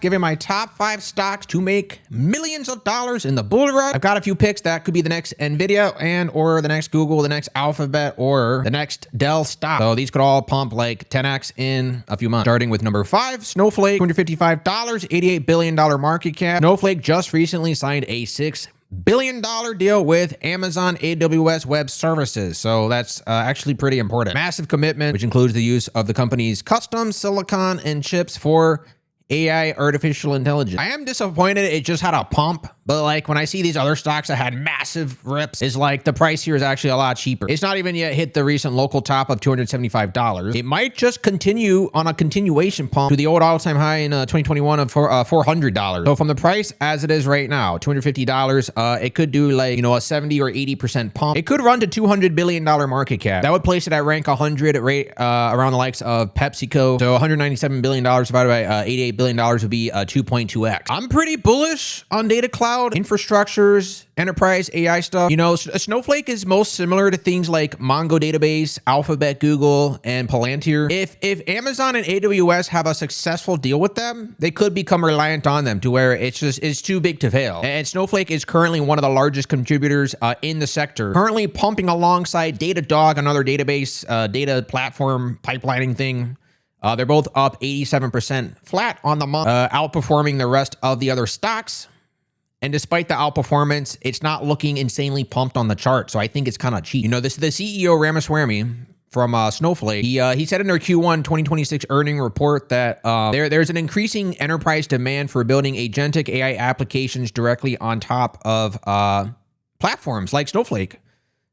giving my top 5 stocks to make millions of dollars in the bull run. I've got a few picks that could be the next Nvidia and or the next Google, the next Alphabet, or the next Dell stock. So these could all pump like 10x in a few months. Starting with number 5, Snowflake, $255, $88 billion market cap. Snowflake just recently signed a $6 billion deal with Amazon AWS Web Services. So that's actually pretty important. Massive commitment, which includes the use of the company's custom silicon and chips for AI, artificial intelligence. I am disappointed it just had a pump, but like when I see these other stocks that had massive rips, it's like the price here is actually a lot cheaper. It's not even yet hit the recent local top of $275. It might just continue on a continuation pump to the old all-time high in 2021 of $400. So from the price as it is right now, $250, it could do like, you know, a 70 or 80% pump. It could run to $200 billion market cap. That would place it at rank 100 rate around the likes of PepsiCo. So $197 billion divided by $88 billion would be 2.2x. I'm pretty bullish on data cloud, infrastructures, enterprise AI stuff. You know, Snowflake is most similar to things like Mongo database, Alphabet, Google, and Palantir. If Amazon and AWS have a successful deal with them, they could become reliant on them to where it's too big to fail. And Snowflake is currently one of the largest contributors in the sector, currently pumping alongside Datadog, another database data platform pipelining thing. They're both up 87% flat on the month, outperforming the rest of the other stocks. And despite the outperformance, it's not looking insanely pumped on the chart. So I think it's kind of cheap. You know, this the CEO Ramaswamy from Snowflake. He said in their Q1 2026 earning report that there's an increasing enterprise demand for building agentic AI applications directly on top of platforms like Snowflake,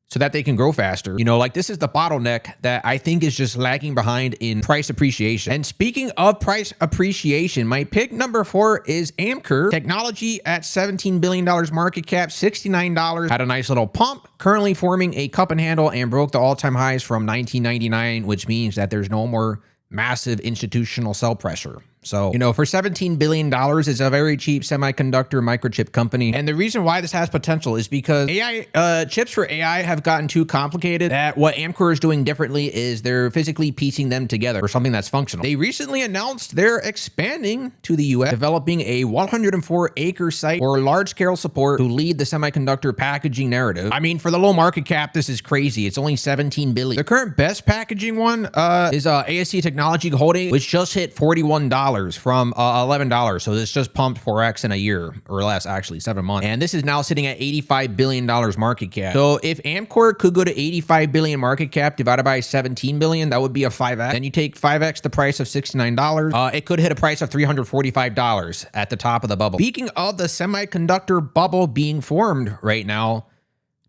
so that they can grow faster. You know, like this is the bottleneck that I think is just lagging behind in price appreciation. And speaking of price appreciation, my pick number 4 is Amkor Technology at $17 billion market cap, $69. Had a nice little pump, currently forming a cup and handle and broke the all-time highs from 1999, which means that there's no more massive institutional sell pressure. So, you know, for $17 billion, it's a very cheap semiconductor microchip company. And the reason why this has potential is because AI chips for AI have gotten too complicated that what Amkor is doing differently is they're physically piecing them together for something that's functional. They recently announced they're expanding to the US, developing a 104-acre site for large-scale support to lead the semiconductor packaging narrative. I mean, for the low market cap, this is crazy. It's only $17 billion. The current best packaging one is ASC Technology Holding, which just hit $41 from $11. So this just pumped 4x in a year or less, actually 7 months. And this is now sitting at $85 billion market cap. So if Amkor could go to $85 billion market cap divided by 17 billion, that would be a 5x. Then you take 5x the price of $69. It could hit a price of $345 at the top of the bubble. Speaking of the semiconductor bubble being formed right now,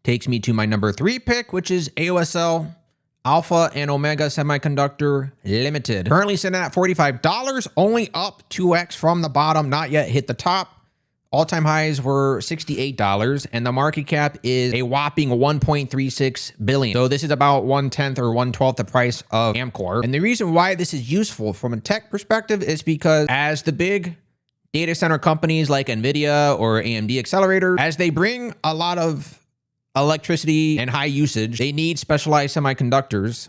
takes me to my number 3 pick, which is AOSL. Alpha and Omega Semiconductor Limited. Currently sitting at $45, only up 2x from the bottom, not yet hit the top. All-time highs were $68, and the market cap is a whopping $1.36 billion. So this is about 1/10 or 1/12 the price of Amkor. And the reason why this is useful from a tech perspective is because as the big data center companies like NVIDIA or AMD accelerators, as they bring a lot of electricity and high usage, they need specialized semiconductors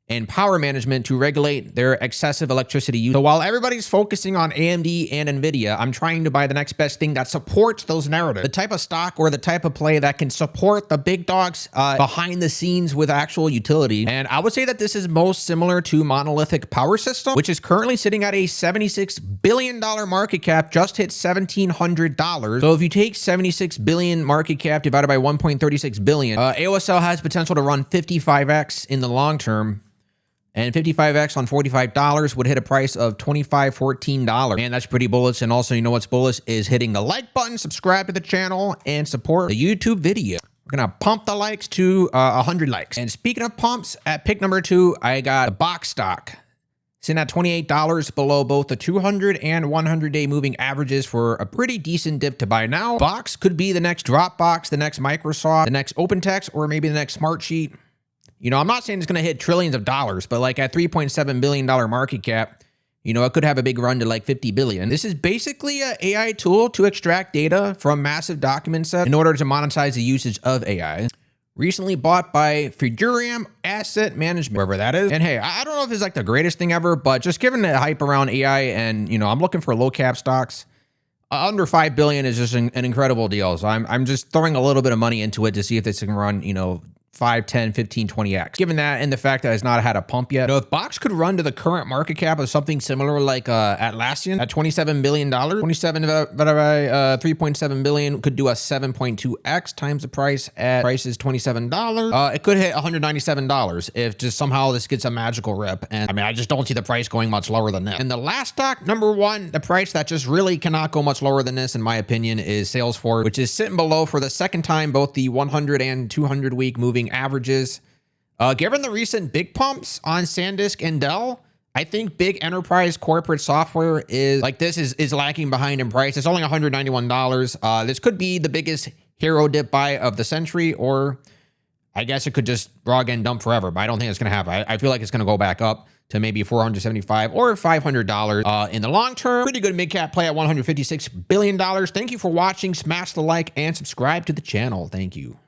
and power management to regulate their excessive electricity use. So while everybody's focusing on AMD and NVIDIA, I'm trying to buy the next best thing that supports those narratives. The type of stock or the type of play that can support the big dogs behind the scenes with actual utility. And I would say that this is most similar to Monolithic Power System, which is currently sitting at a $76 billion market cap, just hit $1,700. So if you take 76 billion market cap divided by 1.36 billion, AOSL has potential to run 55x in the long term. And 55x on $45 would hit a price of $25.14. And that's pretty bullish. And also, you know what's bullish is hitting the like button, subscribe to the channel, and support the YouTube video. We're going to pump the likes to 100 likes. And speaking of pumps, at pick number 2, I got the Box stock. Sitting at $28 below both the 200 and 100-day moving averages for a pretty decent dip to buy now. Box could be the next Dropbox, the next Microsoft, the next OpenText, or maybe the next Smartsheet. You know, I'm not saying it's going to hit trillions of dollars, but like at $3.7 billion market cap, you know, it could have a big run to like 50 billion. This is basically an AI tool to extract data from massive document sets in order to monetize the usage of AI. recently bought by Fidurium Asset Management, wherever that is. And hey, I don't know if it's like the greatest thing ever, but just given the hype around AI and, I'm looking for low cap stocks, under 5 billion is just an incredible deal. So I'm just throwing a little bit of money into it to see if this can run, 5, 10, 15, 20x. Given that and the fact that it's not had a pump yet, if Box could run to the current market cap of something similar like Atlassian at $27 billion, 27 divided by 3.7 billion could do a 7.2x times the price at price is $27. It could hit $197 if just somehow this gets a magical rip. And I just don't see the price going much lower than that. And the last stock, number one, the price that just really cannot go much lower than this, in my opinion, is Salesforce, which is sitting below for the second time, both the 100 and 200 week moving averages. Given the recent big pumps on SanDisk and Dell, I think big enterprise corporate software is lacking behind in price. It's only $191. This could be the biggest hero dip buy of the century, or I guess it could just raw again dump forever, but I don't think it's going to happen. I feel like it's going to go back up to maybe $475 or $500 in the long term. Pretty good mid-cap play at $156 billion. Thank you for watching. Smash the like and subscribe to the channel. Thank you.